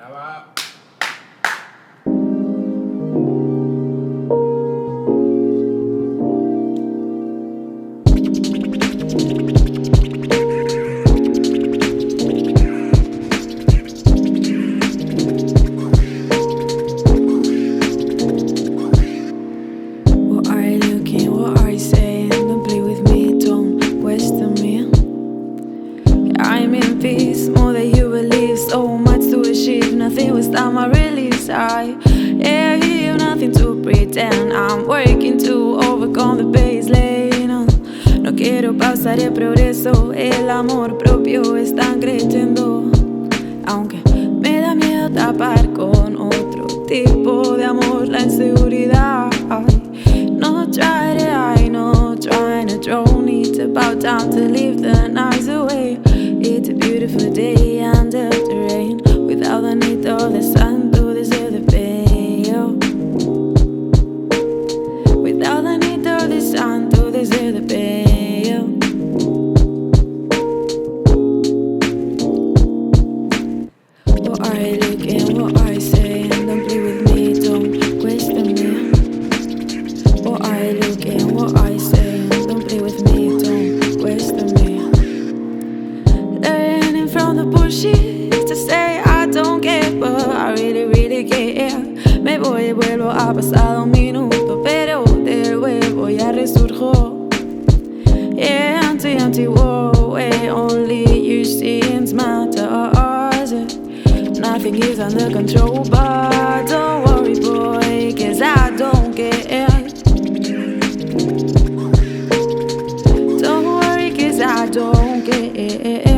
Brava. What are you looking? What are you saying? Don't play with me, don't question me. I'm in peace, more than you believe. So much to achieve, nothing was time I release. I have nothing to pretend. I'm working to overcome the baseline. No quiero pausar el progreso, el amor propio están creciendo. Aunque me da miedo tapar con otro tipo de amor la inseguridad. No try to hide, no trying to drown. It's about time to leave the nights away. It's a beautiful day under the rain, without the need of the sun to deserve the pain. Oh. Without the need of the sun to deserve the pain. Oh. What are you looking? What are you saying? Don't play with me, don't question me. What are you looking? What are you saying? Don't play with me, don't question me. Learning from the bullshit to say I don't care, but I really, really care. Me voy y vuelvo, ha pasado un minuto, pero del huevo ya resurjo. Yeah, empty, whoa, where only your sins matter. Nothing is under control, but don't worry, boy, 'cause I don't care. Don't worry, 'cause I don't care.